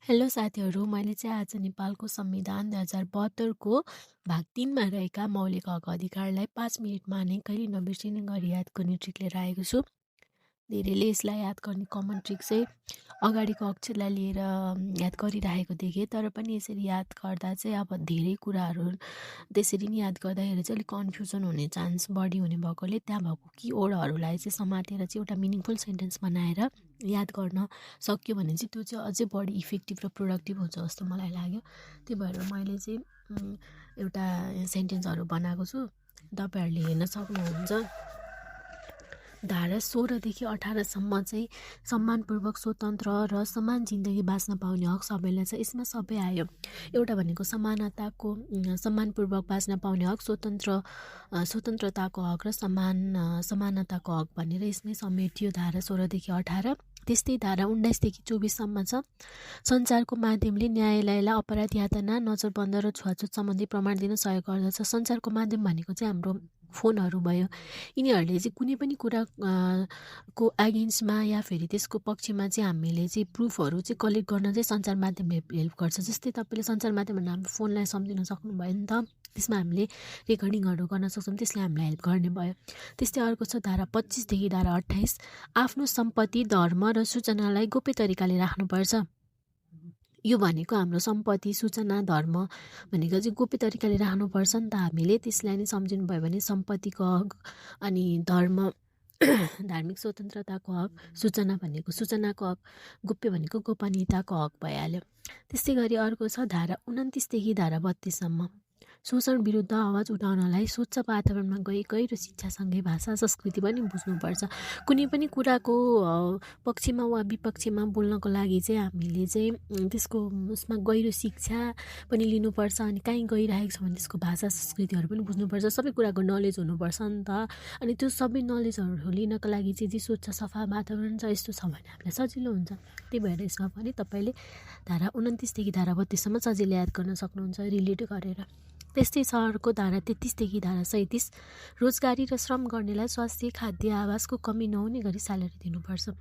Hello साथीहरू, मैले चाहिँ आज नेपालको संविधान 2072 को भाग 3 मा रहेका मौलिक हक अधिकारलाई 5 मिनेटमा नै कहिले नबिर्सिने गरी याद गर्ने ट्रिक लिएर आएको छु। धेरैले यसलाई याद गर्ने कमन ट्रिक चाहिँ अगाडिको अक्षरलाई लिएर याद गरिरहेको देखेँ, तर पनि यसरी याद गर्दा चाहिँ अब धेरै कुराहरू त्यसरी नै याद गर्दाखेरि चाहिँ अलिक कन्फ्युजन हुने चान्स बढी हुने भएकोले त्यहाँ भएको किवर्डहरूलाई चाहिँ समातेर चाहिँ एउटा मिनिङफुल सेन्टेन्स बनाएर याद गर्न सक्यो भने चाहिँ त्यो चाहिँ अझै बढी इफेक्टिभ र प्रोडक्टिभ हुन्छ जस्तो मलाई लाग्यो। त्यही भएर मैले चाहिँ एउटा सेन्टेन्सहरू बनाएको छु, तपाईँहरूले हेर्न सक्नुहुन्छ। धारा 16 देखि 18 सम्म चाहिँ सम्मानपूर्वक स्वतन्त्र र समान जिन्दगी बाँच्न पाउने हक सबैलाई छ। यसमा सबै आयो। एउटा भनेको सम्मानपूर्वक बाँच्न पाउने हक, स्वतन्त्रताको हक र समानताको हक भनेर यसमै समेटियो धारा 16 देखि 18। त्यस्तै धारा 19 देखि 24 सम्म छ। सञ्चारको माध्यमले न्यायालयलाई अपराध यातना, नजरबन्द र छुवाछुत सम्बन्धी प्रमाण दिन सहयोग गर्दछ। सञ्चारको माध्यम भनेको चाहिँ हाम्रो फोनहरू भयो। यिनीहरूले चाहिँ कुनै पनि कुरा को एगेन्स्टमा या फेरि त्यसको पक्षमा चाहिँ हामीले चाहिँ प्रुफहरू चाहिँ कलेक्ट गर्न चाहिँ सञ्चार माध्यमले हेल्प गर्छ। जस्तै तपाईँले सञ्चार माध्यम भन्दा हाम्रो फोनलाई सम्झिन सक्नुभयो नि त, त्यसमा हामीले रेकर्डिङहरू गर्न सक्छौँ, त्यसले हामीलाई हेल्प गर्ने भयो। त्यस्तै अर्को छ धारा 25 देखि धारा 28। आफ्नो सम्पत्ति, धर्म र सूचनालाई गोप्य तरिकाले राख्नुपर्छ। यो भनेको हाम्रो सम्पत्ति, सूचना, धर्म भनेको चाहिँ गोप्य तरिकाले राख्नुपर्छ नि त। हामीले त्यसलाई नै सम्झिनुभयो भने सम्पत्तिको हक अनि धर्म धार्मिक स्वतन्त्रताको हक, सूचना भनेको सूचनाको हक, गोप्य भनेको गोपनीयताको हक भइहाल्यो। त्यस्तै गरी अर्को छ धारा 29 देखि धारा 32 सम्म। शोषण विरुद्ध आवाज उठाउनलाई स्वच्छ वातावरणमा गहिरो शिक्षासँगै भाषा संस्कृति पनि बुझ्नुपर्छ। कुनै पनि कुराको पक्षमा वा विपक्षमा बोल्नको लागि चाहिँ हामीले चाहिँ त्यसको उसमा गहिरो शिक्षा पनि लिनुपर्छ। अनि कहीँ गइरहेको छ भने त्यसको भाषा संस्कृतिहरू पनि बुझ्नुपर्छ। सबै कुराको नलेज हुनुपर्छ नि त। अनि त्यो सबै नलेजहरू लिनको लागि चाहिँ स्वच्छ सफा वातावरण छ, यस्तो छ भने हामीलाई सजिलो हुन्छ। त्यही भएर यसमा पनि तपाईँले धारा 29 देखि धारा 32 सम्म सजिलै याद गर्न सक्नुहुन्छ रिलेट गरेर। त्यस्तै छ अर्को धारा 33 देखि धारा 37। रोजगारी र श्रम गर्नेलाई स्वास्थ्य, खाद्य, आवासको कमी नहुने गरी स्यालेरी दिनुपर्छ।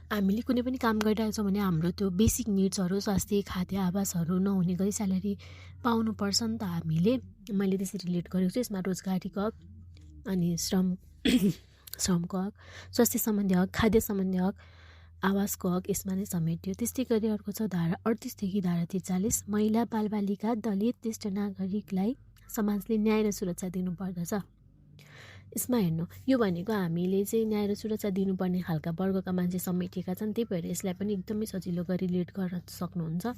हामीले कुनै पनि काम गरिरहेको छौँ भने हाम्रो त्यो बेसिक निड्सहरू, स्वास्थ्य, खाद्य, आवासहरू नहुने गरी स्यालेरी पाउनुपर्छ नि त हामीले। मैले त्यसरी रिलेट गरेको छु। यसमा रोजगारीको हक अनि श्रमको हक, स्वास्थ्य सम्बन्धी हक, खाद्य सम्बन्धी हक, आवासको हक यसमा नै समेटियो। त्यस्तै गरी अर्को छ धारा 38 देखि धारा 43। महिला, बालबालिका, दलित, ज्येष्ठ नागरिकलाई समाजले न्याय र सुरक्षा दिनुपर्दछ। यसमा हेर्नु, यो भनेको हामीले चाहिँ न्याय र सुरक्षा दिनुपर्ने खालका वर्गका मान्छे समेटिएका छन्। त्यही भएर यसलाई पनि एकदमै सजिलो गरी रिलेट गर्न सक्नुहुन्छ।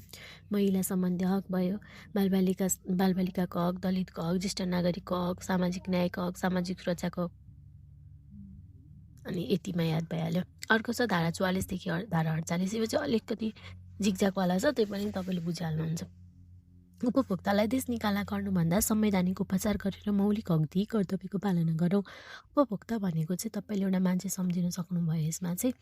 महिला सम्बन्धी हक भयो, बालबालिकाको हक, दलितको हक, ज्येष्ठ नागरिकको हक, सामाजिक न्यायको हक, सामाजिक सुरक्षाको हक, अनि यतिमा याद भइहाल्यो। अर्को छ धारा 44 देखि धारा 48। यो चाहिँ अलिकति झिकझ्याकवाला छ, त्यही पनि तपाईँले बुझिहाल्नुहुन्छ। उपभोक्तालाई देश निकाला गर्नुभन्दा संवैधानिक उपचार गरेर मौलिक हक दिई कर्तव्यको पालना गरौँ। उपभोक्ता भनेको चाहिँ तपाईँले एउटा मान्छे सम्झिन सक्नुभयो। यसमा चाहिँ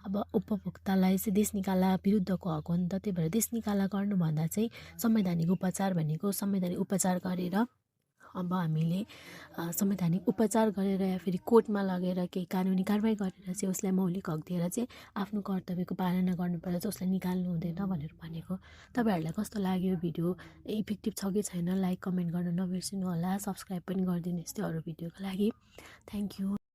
अब उपभोक्तालाई चाहिँ देश निकाला विरुद्धको हक हो नि त। त्यही भएर देश निकाला गर्नुभन्दा चाहिँ संवैधानिक उपचार भनेको संवैधानिक उपचार गरेर, अब हामीले संवैधानिक उपचार गरेर या फेरि कोर्टमा लगेर केही कानुनी कारवाही गरेर चाहिँ उसलाई मौलिक हक दिएर चाहिँ आफ्नो कर्तव्यको पालना गर्नुपर्छ, उसलाई निकाल्नु हुँदैन भनेर भनेको। तपाईँहरूलाई कस्तो लाग्यो भिडियो, इफेक्टिभ छ कि छैन, लाइक कमेन्ट गर्न नबिर्सिनु होला। सब्सक्राइब पनि गरिदिनु यस्तै अरू भिडियोको लागि। Thank you.